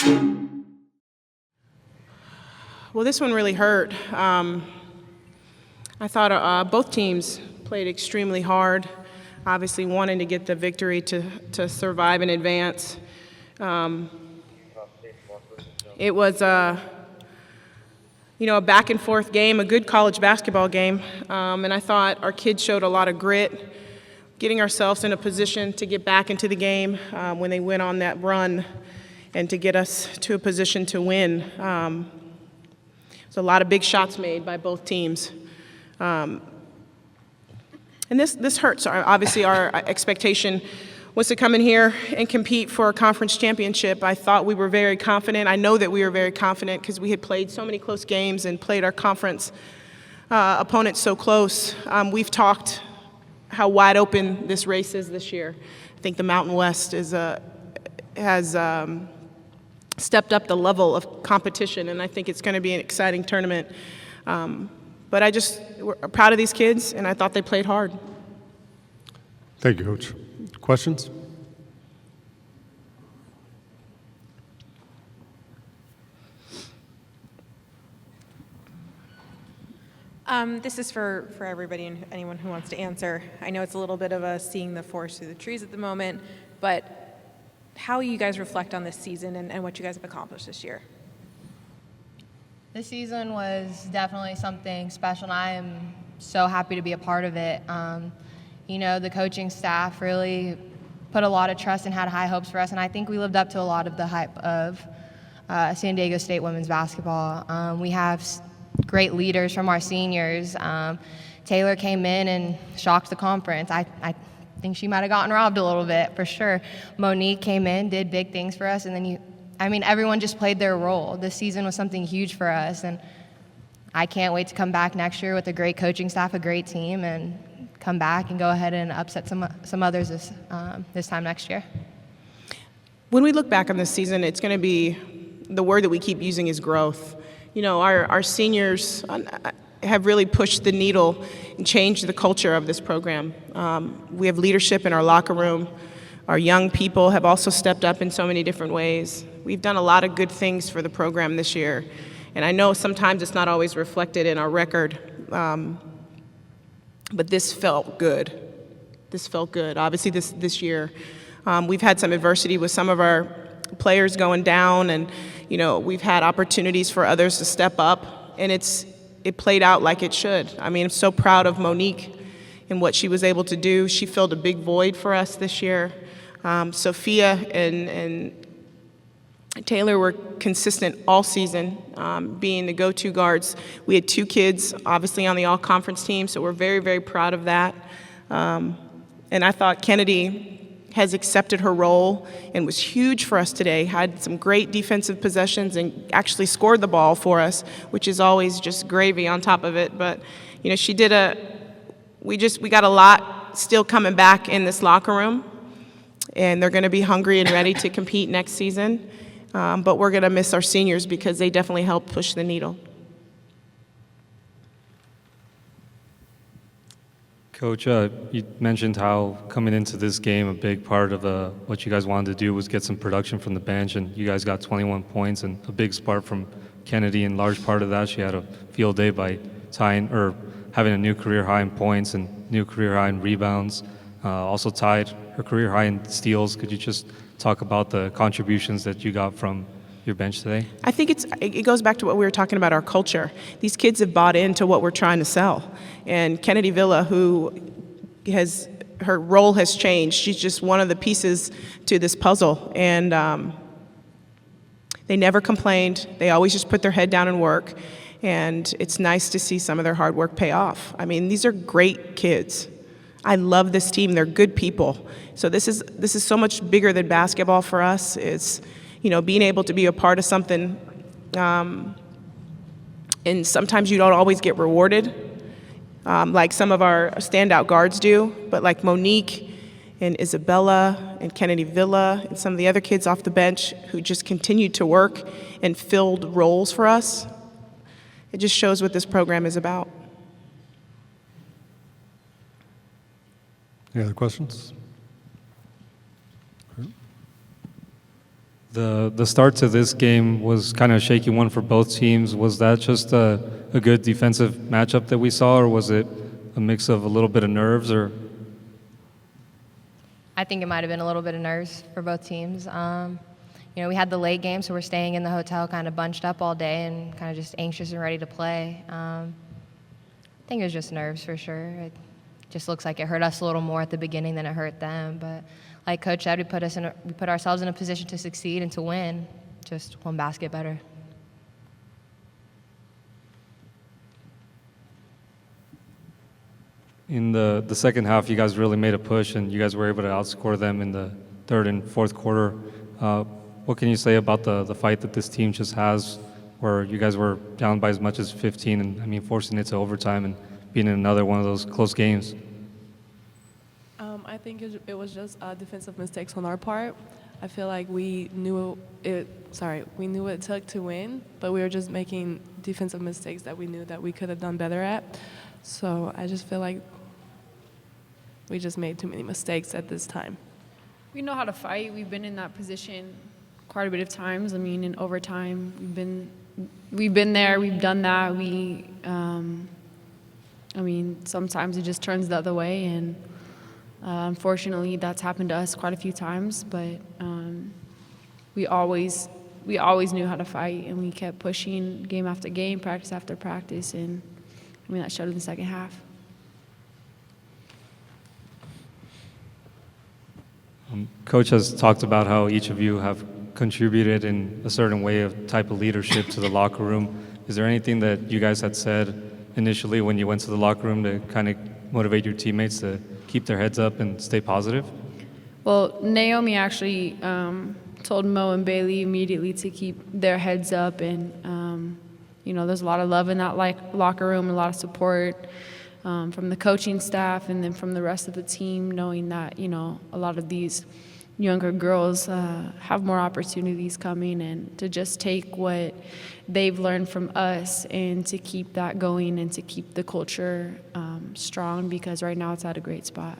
Well, this one really hurt. I thought both teams played extremely hard, obviously wanting to get the victory to survive and advance. It was a back and forth game, a good college basketball game, and I thought our kids showed a lot of grit, getting ourselves in a position to get back into the game when they went on that run and to get us to a position to win. There's a lot of big shots made by both teams. And this hurts. Obviously, our expectation was to come in here and compete for a conference championship. I thought we were very confident. I know that we were very confident because we had played so many close games and played our conference opponents so close. We've talked how wide open this race is this year. I think the Mountain West has stepped up the level of competition, and I think it's going to be an exciting tournament. But we're proud of these kids, and I thought they played hard. Thank you, Coach. Questions? This is for everybody and anyone who wants to answer. I know it's a little bit of a seeing the forest through the trees at the moment, but how you guys reflect on this season and what you guys have accomplished this year. This season was definitely something special, and I am so happy to be a part of it. The coaching staff really put a lot of trust and had high hopes for us, and I think we lived up to a lot of the hype of San Diego State women's basketball. We have great leaders from our seniors. Taylor came in and shocked the conference. I think she might have gotten robbed a little bit, for sure. Monique came in, did big things for us, and then everyone just played their role. This season was something huge for us, and I can't wait to come back next year with a great coaching staff, a great team, and come back and go ahead and upset some others this time next year. When we look back on this season, it's going to be, the word that we keep using is growth. Our seniors have really pushed the needle and changed the culture of this program. We have leadership in our locker room. Our young people have also stepped up in so many different ways. We've done a lot of good things for the program this year. And I know sometimes it's not always reflected in our record, but this felt good. This felt good. Obviously, this year, we've had some adversity with some of our players going down, and we've had opportunities for others to step up, and it played out like it should. I'm so proud of Monique and what she was able to do. She filled a big void for us this year. Sophia and Taylor were consistent all season, being the go-to guards. We had two kids, obviously, on the all-conference team, so we're very, very proud of that. And I thought Kennedy has accepted her role and was huge for us today, had some great defensive possessions and actually scored the ball for us, which is always just gravy on top of it. But, she did we got a lot still coming back in this locker room, and they're going to be hungry and ready to compete next season. But we're going to miss our seniors because they definitely helped push the needle. Coach, you mentioned how coming into this game, a big part of what you guys wanted to do was get some production from the bench, and you guys got 21 points, and a big spark from Kennedy. In large part of that, she had a field day by having a new career high in points and new career high in rebounds. Also tied her career high in steals. Could you just talk about the contributions that you got from your bench today? I think it goes back to what we were talking about, our culture. These kids have bought into what we're trying to sell. And Kennedy Villa, her role has changed. She's just one of the pieces to this puzzle. And they never complained. They always just put their head down and work. And it's nice to see some of their hard work pay off. These are great kids. I love this team. They're good people. So this is so much bigger than basketball for us. It's being able to be a part of something, and sometimes you don't always get rewarded, like some of our standout guards do, but like Monique and Isabella and Kennedy Villa and some of the other kids off the bench who just continued to work and filled roles for us, it just shows what this program is about. Any other questions? The start to this game was kind of a shaky one for both teams. Was that just a good defensive matchup that we saw, or was it a mix of a little bit of nerves? Or I think it might have been a little bit of nerves for both teams. We had the late game, so we're staying in the hotel kind of bunched up all day and kind of just anxious and ready to play. I think it was just nerves for sure. It just looks like it hurt us a little more at the beginning than it hurt them. But like Coach said, we put ourselves in a position to succeed and to win, just one basket better. in the second half, you guys really made a push, and you guys were able to outscore them in the third and fourth quarter. What can you say about the fight that this team just has, where you guys were down by as much as 15, and I mean forcing it to overtime and being in another one of those close games? I think it was just defensive mistakes on our part. I feel like we knew it took to win, but we were just making defensive mistakes that we knew that we could have done better at. So I just feel like we just made too many mistakes at this time. We know how to fight. We've been in that position quite a bit of times. I mean, in overtime, we've been there. We've done that. Sometimes it just turns the other way, and unfortunately, that's happened to us quite a few times. But we always knew how to fight, and we kept pushing game after game, practice after practice, and that showed in the second half. Coach has talked about how each of you have contributed in a certain way of type of leadership to the locker room. Is there anything that you guys had said initially when you went to the locker room to kind of motivate your teammates to keep their heads up and stay positive? Well, Naomi actually told Mo and Bailey immediately to keep their heads up, and there's a lot of love in that locker room, a lot of support from the coaching staff and then from the rest of the team, knowing that a lot of these younger girls have more opportunities coming, and to just take what they've learned from us and to keep that going and to keep the culture strong, because right now it's at a great spot.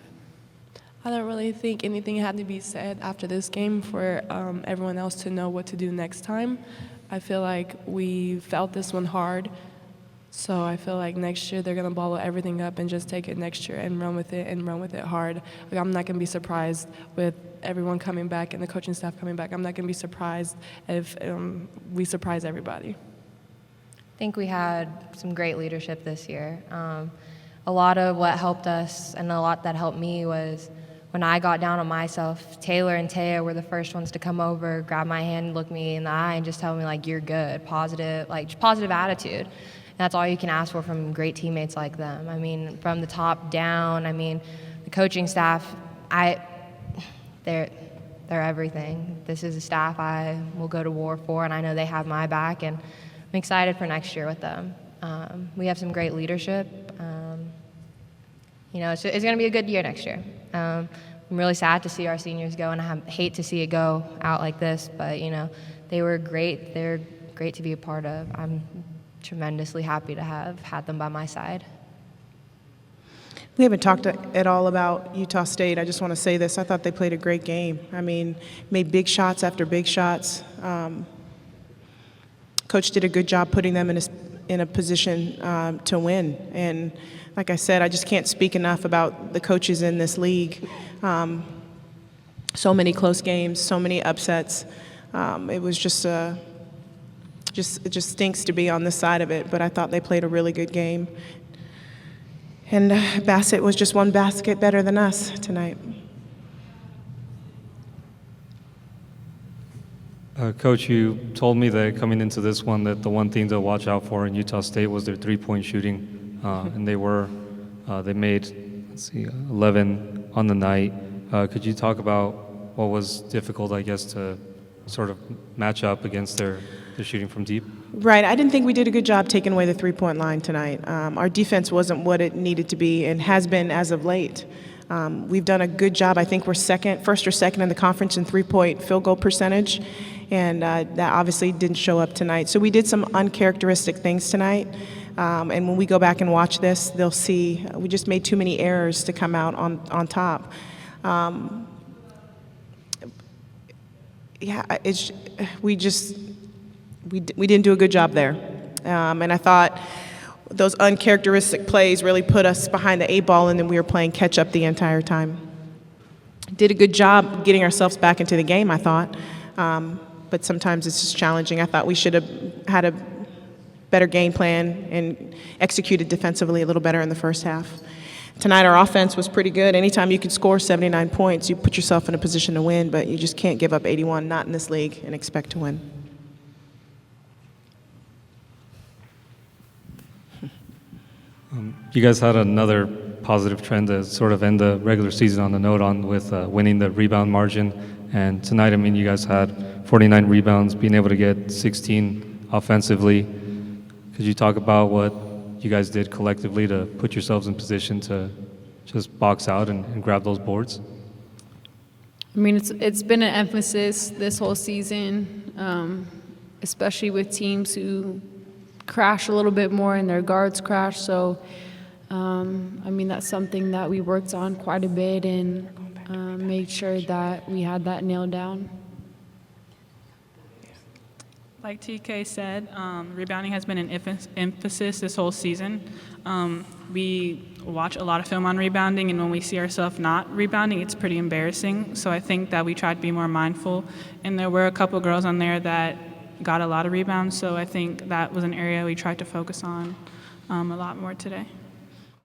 I don't really think anything had to be said after this game for everyone else to know what to do next time. I feel like we felt this one hard, so I feel like next year they're going to bottle everything up and just take it next year and run with it hard. Like, I'm not going to be surprised with everyone coming back and the coaching staff coming back. I'm not going to be surprised if we surprise everybody. I think we had some great leadership this year. A lot of what helped us and a lot that helped me was when I got down on myself, Taylor and Taya were the first ones to come over, grab my hand, look me in the eye, and just tell me, like, you're good, positive attitude. And that's all you can ask for from great teammates like them. I mean, from the top down, the coaching staff, they're everything. This is a staff I will go to war for, and I know they have my back, and I'm excited for next year with them. We have some great leadership. It's going to be a good year next year. I'm really sad to see our seniors go, and I hate to see it go out like this, but, they were great. They're great to be a part of. I'm tremendously happy to have had them by my side. We haven't talked at all about Utah State. I just want to say this. I thought they played a great game. Made big shots after big shots. Coach did a good job putting them in a position to win. And like I said, I just can't speak enough about the coaches in this league. So many close games, so many upsets. It was it just stinks to be on this side of it, but I thought they played a really good game. And Bassett was just one basket better than us tonight. Coach, you told me that coming into this one that the one thing to watch out for in Utah State was their three-point shooting, and they made 11 on the night. Could you talk about what was difficult, I guess, to sort of match up against their shooting from deep? Right. I didn't think we did a good job taking away the three-point line tonight. Our defense wasn't what it needed to be and has been as of late. We've done a good job. I think we're first or second in the conference in three-point field goal percentage, and that obviously didn't show up tonight. So we did some uncharacteristic things tonight, and when we go back and watch this, they'll see we just made too many errors to come out on top. yeah, we didn't do a good job there. And I thought those uncharacteristic plays really put us behind the 8 ball, and then we were playing catch up the entire time. Did a good job getting ourselves back into the game, I thought. But sometimes it's just challenging. I thought we should have had a better game plan and executed defensively a little better in the first half. Tonight our offense was pretty good. Anytime you could score 79 points, you put yourself in a position to win, but you just can't give up 81, not in this league, and expect to win. You guys had another positive trend to sort of end the regular season on the note on with winning the rebound margin. And tonight, I mean, you guys had 49 rebounds, being able to get 16 offensively. Could you talk about what you guys did collectively to put yourselves in position to just box out and grab those boards? I mean, it's been an emphasis this whole season, especially with teams who crash a little bit more and their guards crash. So, I mean, that's something that we worked on quite a bit and made sure that we had that nailed down. Like TK said, rebounding has been an emphasis this whole season. We watch a lot of film on rebounding, and when we see ourselves not rebounding, it's pretty embarrassing. So I think that we tried to be more mindful, and there were a couple girls on there that got a lot of rebounds, so I think that was an area we tried to focus on a lot more today.